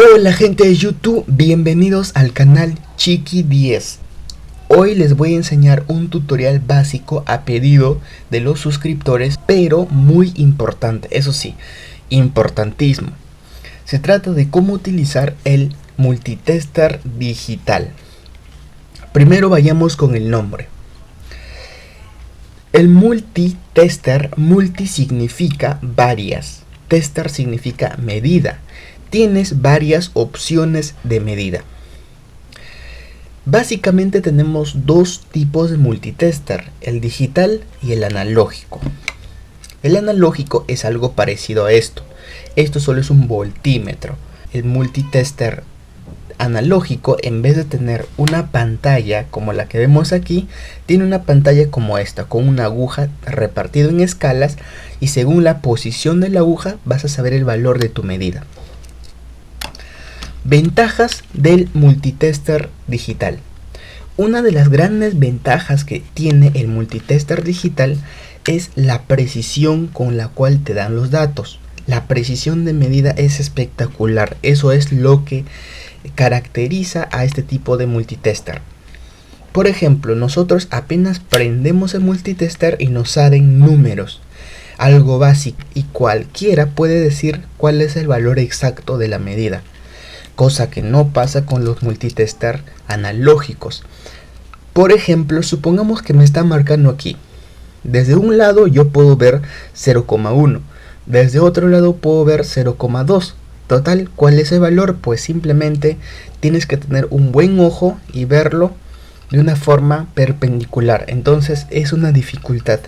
Hola gente de YouTube, bienvenidos al canal Chiqui10. Hoy les voy a enseñar un tutorial básico a pedido de los suscriptores, pero muy importante, eso sí, importantísimo. Se trata de cómo utilizar el multitester digital. Primero vayamos con el nombre. El multitester, multi significa varias, tester significa medida. Tienes varias opciones de medida. Básicamente tenemos dos tipos de multitester, el digital y el analógico. El analógico es algo parecido a esto. Esto solo es un voltímetro. El multitester analógico, en vez de tener una pantalla como la que vemos aquí, tiene una pantalla como esta, con una aguja repartida en escalas, y según la posición de la aguja vas a saber el valor de tu medida. Ventajas del multitester digital. Una de las grandes ventajas que tiene el multitester digital es la precisión con la cual te dan los datos. La precisión de medida es espectacular. Eso es lo que caracteriza a este tipo de multitester. Por ejemplo, nosotros apenas prendemos el multitester y nos salen números. Algo básico, y cualquiera puede decir cuál es el valor exacto de la medida. Cosa que no pasa con los multitester analógicos. Por ejemplo, supongamos que me está marcando aquí. Desde un lado yo puedo ver 0,1. Desde otro lado puedo ver 0,2. Total, ¿cuál es el valor? Pues simplemente tienes que tener un buen ojo y verlo de una forma perpendicular. Entonces es una dificultad.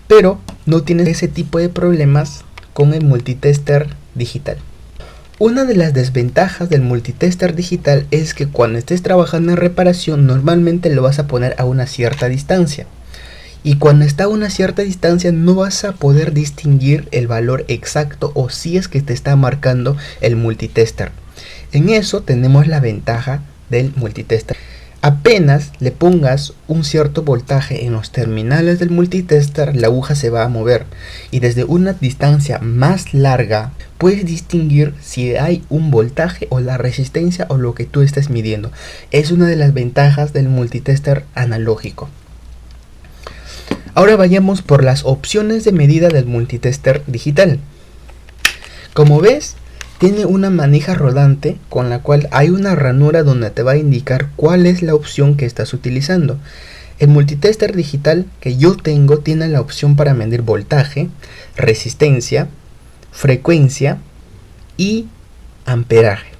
Pero no tienes ese tipo de problemas con el multitester digital. Una de las desventajas del multitester digital es que cuando estés trabajando en reparación normalmente lo vas a poner a una cierta distancia. Y cuando está a una cierta distancia no vas a poder distinguir el valor exacto, o si es que te está marcando el multitester. En eso tenemos la ventaja del multitester. Apenas le pongas un cierto voltaje en los terminales del multitester, la aguja se va a mover, y desde una distancia más larga puedes distinguir si hay un voltaje o la resistencia o lo que tú estés midiendo. Es una de las ventajas del multitester analógico. Ahora vayamos por las opciones de medida del multitester digital. Como ves, tiene una manija rodante con la cual hay una ranura donde te va a indicar cuál es la opción que estás utilizando. El multitester digital que yo tengo tiene la opción para medir voltaje, resistencia, frecuencia y amperaje.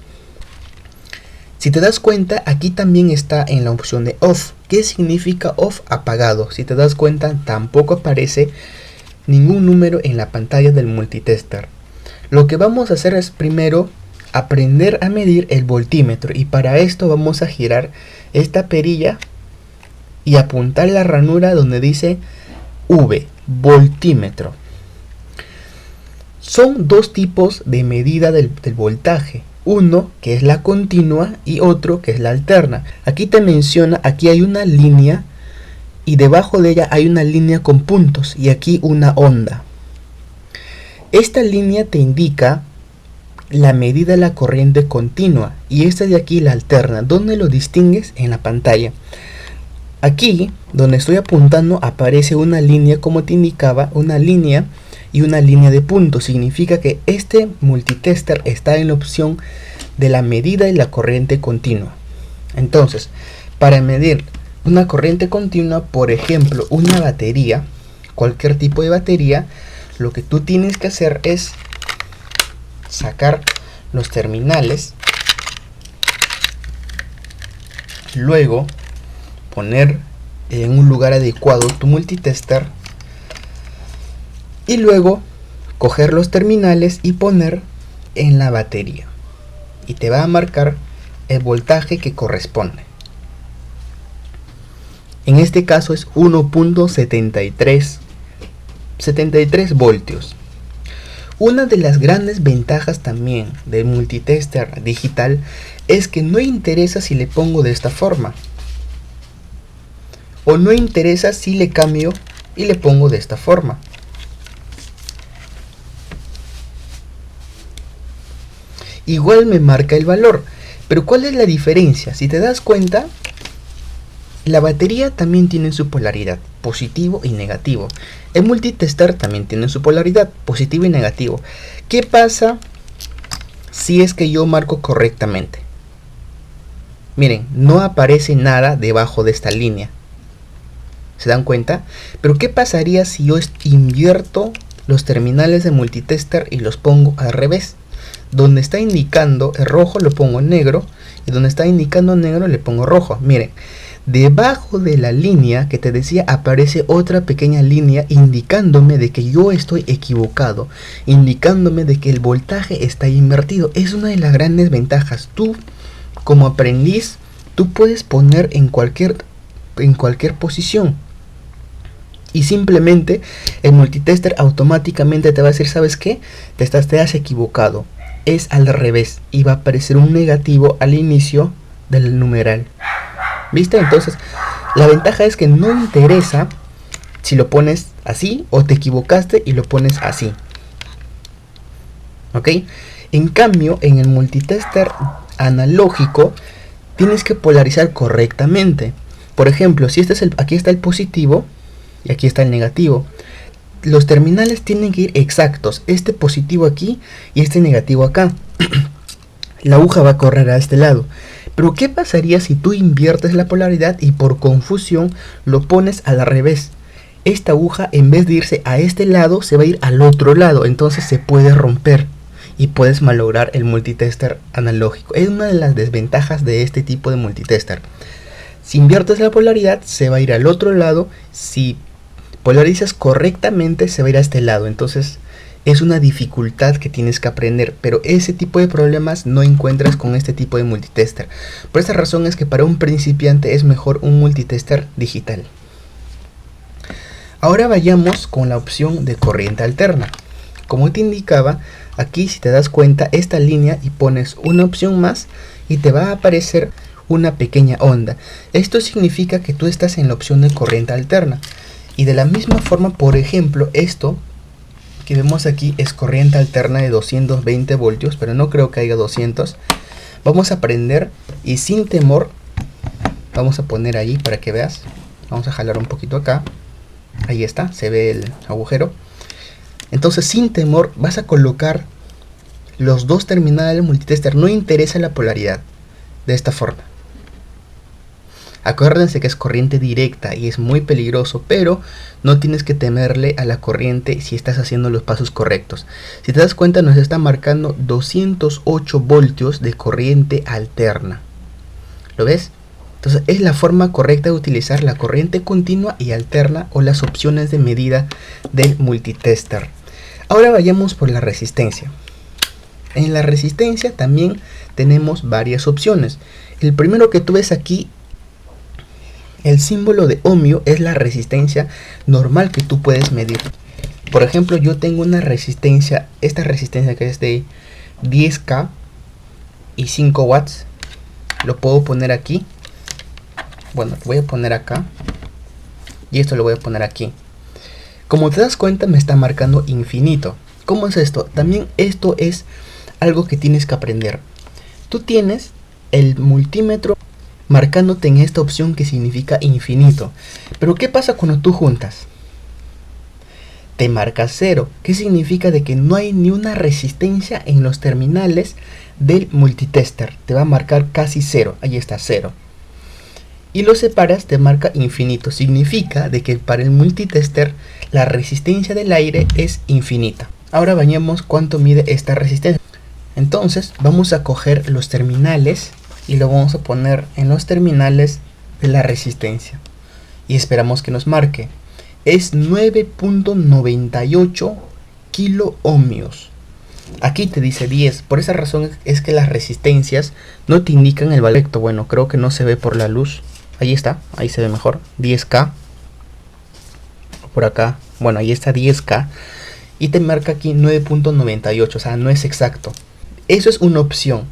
Si te das cuenta, aquí también está en la opción de off. ¿Qué significa off? Apagado. Si te das cuenta, tampoco aparece ningún número en la pantalla del multitester. Lo que vamos a hacer es primero aprender a medir el voltímetro, y para esto vamos a girar esta perilla y apuntar la ranura donde dice V, voltímetro. Son dos tipos de medida del voltaje. Uno que es la continua y otro que es la alterna. Aquí te menciona, aquí hay una línea y debajo de ella hay una línea con puntos y aquí una onda. Esta línea te indica la medida de la corriente continua y esta de aquí la alterna. ¿Dónde lo distingues? En la pantalla. Aquí donde estoy apuntando aparece una línea, como te indicaba, una línea y una línea de puntos. Significa que este multitester está en la opción de la medida de la corriente continua. Entonces, para medir una corriente continua, por ejemplo una batería, cualquier tipo de batería, lo que tú tienes que hacer es sacar los terminales, luego poner en un lugar adecuado tu multitester y luego coger los terminales y poner en la batería, y te va a marcar el voltaje que corresponde. En este caso es 1.73 voltios. Una de las grandes ventajas también del multitester digital es que no interesa si le pongo de esta forma, o no interesa si le cambio y le pongo de esta forma. igual me marca el valor. Pero ¿cuál es la diferencia? Si te das cuenta, la batería también tiene su polaridad, positivo y negativo. El multitester también tiene su polaridad, positivo y negativo. ¿Qué pasa si es que yo marco correctamente? Miren, no aparece nada debajo de esta línea. ¿Se dan cuenta? Pero ¿qué pasaría si yo invierto los terminales de multitester y los pongo al revés? Donde está indicando el rojo lo pongo negro, y donde está indicando negro le pongo rojo. Miren, debajo de la línea que te decía aparece otra pequeña línea indicándome de que yo estoy equivocado, indicándome de que el voltaje está invertido. Es una de las grandes ventajas. Tú, como aprendiz, tú puedes poner en cualquier posición, y simplemente el multitester automáticamente te va a decir, ¿sabes qué? Te has equivocado, es al revés, y va a aparecer un negativo al inicio del numeral. ¿Viste? Entonces, la ventaja es que no interesa si lo pones así o te equivocaste y lo pones así. ¿Ok? En cambio, en el multitester analógico, tienes que polarizar correctamente. Por ejemplo, si aquí está el positivo y aquí está el negativo. Los terminales tienen que ir exactos. Este positivo aquí y este negativo acá. La aguja va a correr a este lado. Pero ¿qué pasaría si tú inviertes la polaridad y por confusión lo pones al revés? Esta aguja, en vez de irse a este lado, se va a ir al otro lado. Entonces se puede romper y puedes malograr el multitester analógico. Es una de las desventajas de este tipo de multitester. Si inviertes la polaridad, se va a ir al otro lado. Si polarizas correctamente, se va a ir a este lado. Entonces es una dificultad que tienes que aprender, pero ese tipo de problemas no encuentras con este tipo de multitester. Por esta razón es que para un principiante es mejor un multitester digital. Ahora vayamos con la opción de corriente alterna. Como te indicaba, aquí si te das cuenta, esta línea, y pones una opción más y te va a aparecer una pequeña onda. Esto significa que tú estás en la opción de corriente alterna. Y de la misma forma, por ejemplo, esto que vemos aquí es corriente alterna de 220 voltios, pero no creo que haya 200. Vamos a prender y sin temor vamos a poner ahí para que veas. Vamos a jalar un poquito acá. Ahí está, se ve el agujero. Entonces sin temor vas a colocar los dos terminales multitester. No interesa la polaridad. De esta forma. Acuérdense que es corriente directa y es muy peligroso, pero no tienes que temerle a la corriente si estás haciendo los pasos correctos. Si te das cuenta, nos está marcando 208 voltios de corriente alterna. ¿Lo ves? Entonces es la forma correcta de utilizar la corriente continua y alterna, o las opciones de medida del multitester. Ahora vayamos por la resistencia. En la resistencia también tenemos varias opciones. El primero que tú ves aquí, el símbolo de ohmio, es la resistencia normal que tú puedes medir. Por ejemplo, yo tengo una resistencia, esta resistencia que es de 10K y 5 watts. Lo puedo poner aquí. Bueno, lo voy a poner acá. Y esto lo voy a poner aquí. Como te das cuenta, me está marcando infinito. ¿Cómo es esto? También esto es algo que tienes que aprender. Tú tienes el multímetro marcándote en esta opción que significa infinito. Pero ¿qué pasa cuando tú juntas? Te marca 0. ¿Qué significa? De que no hay ni una resistencia en los terminales del multitester. Te va a marcar casi 0. Ahí está, 0. Y lo separas, te marca infinito. Significa de que para el multitester la resistencia del aire es infinita. Ahora veamos cuánto mide esta resistencia. Entonces vamos a coger los terminales y lo vamos a poner en los terminales de la resistencia y esperamos que nos marque. Es 9.98 kilo ohmios. Aquí te dice 10. Por esa razón es que las resistencias no te indican el valor. Bueno, creo que no se ve por la luz. Ahí está, ahí se ve mejor. 10K. Por acá, bueno, ahí está 10K. Y te marca aquí 9.98, o sea, no es exacto. Eso es una opción.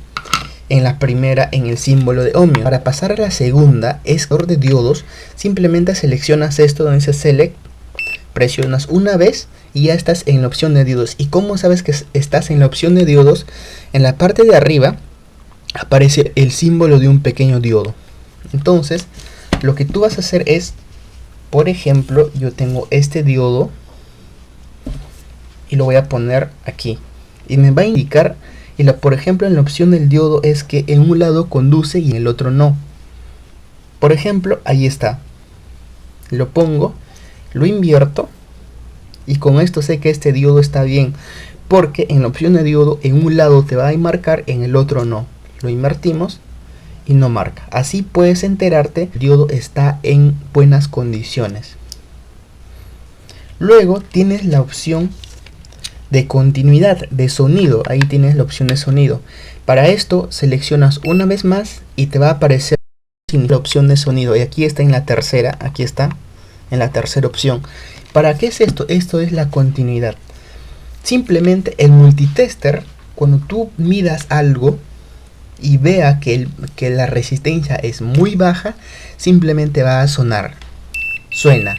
En la primera, en el símbolo de ohmio. Para pasar a la segunda, es de diodos. Simplemente seleccionas esto donde dice Select, Presionas una vez y ya estás en la opción de diodos. ¿Y cómo sabes que estás en la opción de diodos? En la parte de arriba aparece el símbolo de un pequeño diodo. Entonces, lo que tú vas a hacer es, por ejemplo, yo tengo este diodo y lo voy a poner aquí. Y me va a indicar, por ejemplo, en la opción del diodo es que en un lado conduce y en el otro no. Por ejemplo, ahí está. Lo pongo, lo invierto y con esto sé que este diodo está bien, porque en la opción de diodo en un lado te va a marcar, en el otro no. Lo invertimos y no marca. Así puedes enterarte el diodo está en buenas condiciones. Luego tienes la opción de continuidad de sonido. Ahí tienes la opción de sonido. Para esto seleccionas una vez más y te va a aparecer la opción de sonido, y aquí está en la tercera, aquí está en la tercera opción. ¿Para qué es esto? Esto es la continuidad. Simplemente el multitester, cuando tú midas algo y vea que la resistencia es muy baja, simplemente va a sonar, suena.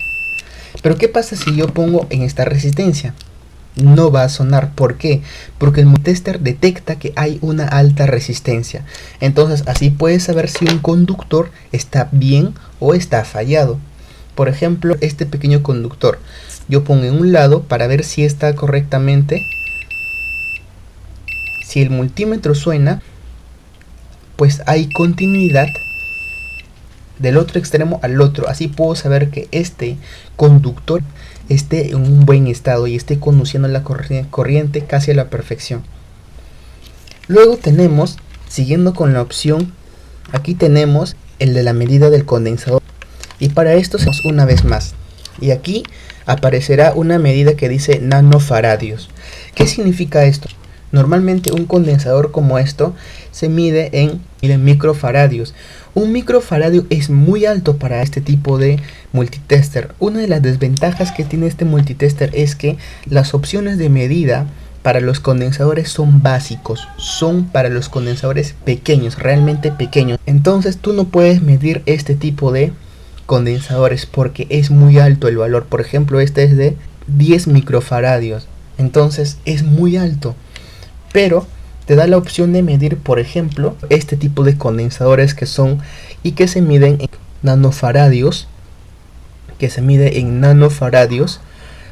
Pero ¿qué pasa si yo pongo en esta resistencia? No va a sonar. ¿Por qué? Porque el multitester detecta que hay una alta resistencia. Entonces así puedes saber si un conductor está bien o está fallado. Por ejemplo, este pequeño conductor, yo pongo en un lado para ver si está correctamente. Si el multímetro suena, pues hay continuidad del otro extremo al otro. Así puedo saber que este conductor esté en un buen estado y esté conduciendo la corriente casi a la perfección. Luego tenemos, siguiendo con la opción, aquí tenemos el de la medida del condensador, y para esto hacemos una vez más y aquí aparecerá una medida que dice nanofaradios. ¿Qué significa esto? Normalmente un condensador como esto se mide en microfaradios. Un microfaradio es muy alto para este tipo de multitester. Una de las desventajas que tiene este multitester es que las opciones de medida para los condensadores son básicos, son para los condensadores pequeños, realmente pequeños. Entonces tú no puedes medir este tipo de condensadores porque es muy alto el valor. Por ejemplo, este es de 10 microfaradios, entonces es muy alto. Pero te da la opción de medir, por ejemplo, este tipo de condensadores que son y que se miden en nanofaradios,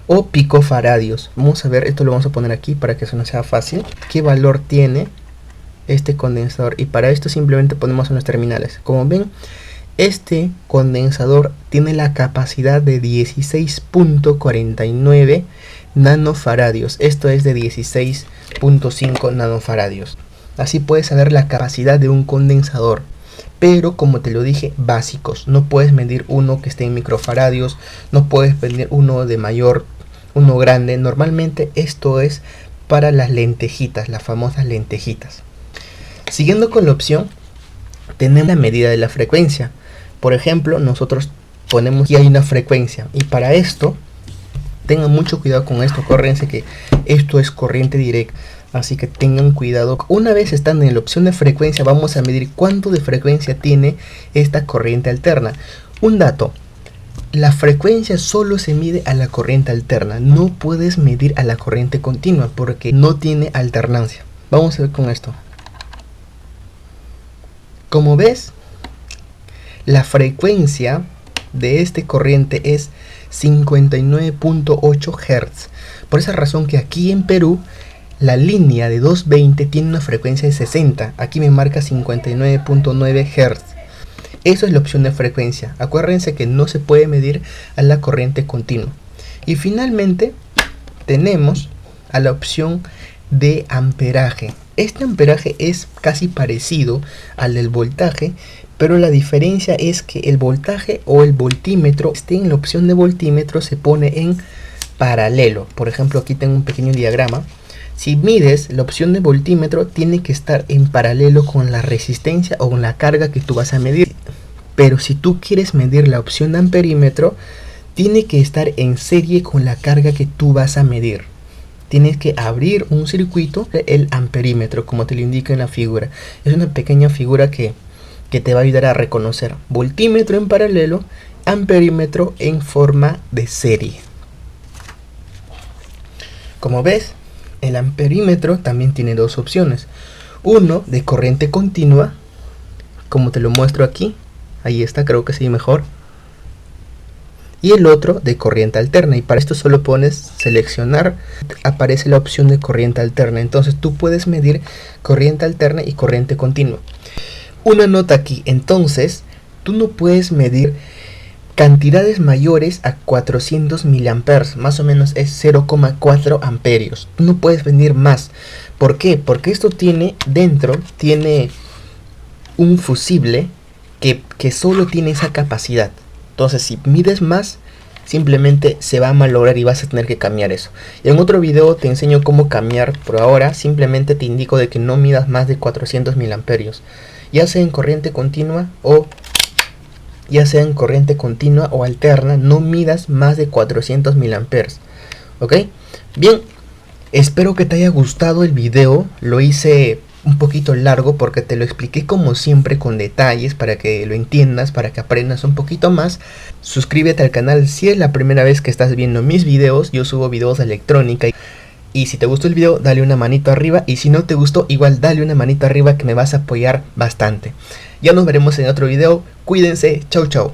o picofaradios. Vamos a ver, esto lo vamos a poner aquí para que eso no sea fácil. ¿Qué valor tiene este condensador? Y para esto simplemente ponemos en los terminales. Como ven, este condensador tiene la capacidad de 16.49 nanofaradios. Esto es de 16.5 nanofaradios. Así puedes saber la capacidad de un condensador. Pero como te lo dije, básicos. No puedes medir uno que esté en microfaradios. No puedes medir uno de mayor, uno grande. Normalmente esto es para las lentejitas, las famosas lentejitas. Siguiendo con la opción, tenemos la medida de la frecuencia. Por ejemplo, nosotros ponemos aquí hay una frecuencia, y para esto tengan mucho cuidado con esto. Acuérdense que esto es corriente directa, así que tengan cuidado. Una vez estando en la opción de frecuencia, vamos a medir cuánto de frecuencia tiene esta corriente alterna. Un dato: la frecuencia solo se mide a la corriente alterna. No puedes medir a la corriente continua porque no tiene alternancia. Vamos a ver con esto. Como ves, la frecuencia de este corriente es 59.8 Hz. Por esa razón que aquí en Perú la línea de 220 tiene una frecuencia de 60. Aquí me marca 59.9 Hz. Eso es la opción de frecuencia. Acuérdense que no se puede medir a la corriente continua. Y finalmente tenemos a la opción de amperaje. Este amperaje es casi parecido al del voltaje, pero la diferencia es que el voltaje o el voltímetro, en la opción de voltímetro, se pone en paralelo. Por ejemplo, aquí tengo un pequeño diagrama. Si mides la opción de voltímetro, tiene que estar en paralelo con la resistencia o con la carga que tú vas a medir. Pero si tú quieres medir la opción de amperímetro, tiene que estar en serie con la carga que tú vas a medir. Tienes que abrir un circuito, el amperímetro, como te lo indica en la figura. Es una pequeña figura que te va a ayudar a reconocer voltímetro en paralelo, amperímetro en forma de serie. Como ves, el amperímetro también tiene dos opciones. Uno de corriente continua, como te lo muestro aquí. Ahí está, creo que sí mejor. Y el otro de corriente alterna, y para esto solo pones seleccionar, aparece la opción de corriente alterna. Entonces tú puedes medir corriente alterna y corriente continua. Una nota aquí, entonces tú no puedes medir cantidades mayores a 400 miliamperes, más o menos es 0,4 amperios. Tú no puedes medir más. ¿Por qué? Porque esto tiene un fusible que solo tiene esa capacidad. Entonces si mides más, simplemente se va a malograr y vas a tener que cambiar eso. Y en otro video te enseño cómo cambiar. Por ahora simplemente te indico de que no midas más de 400 miliamperios, ya sea en corriente continua o alterna. No midas más de 400 miliamperes. ¿Ok? Bien, espero que te haya gustado el video. Lo hice un poquito largo porque te lo expliqué como siempre con detalles para que lo entiendas, para que aprendas un poquito más. Suscríbete al canal si es la primera vez que estás viendo mis videos. Yo subo videos de electrónica. Y si te gustó el video, dale una manito arriba. Y si no te gustó, igual dale una manito arriba, que me vas a apoyar bastante. Ya nos veremos en otro video. Cuídense. Chau, chau.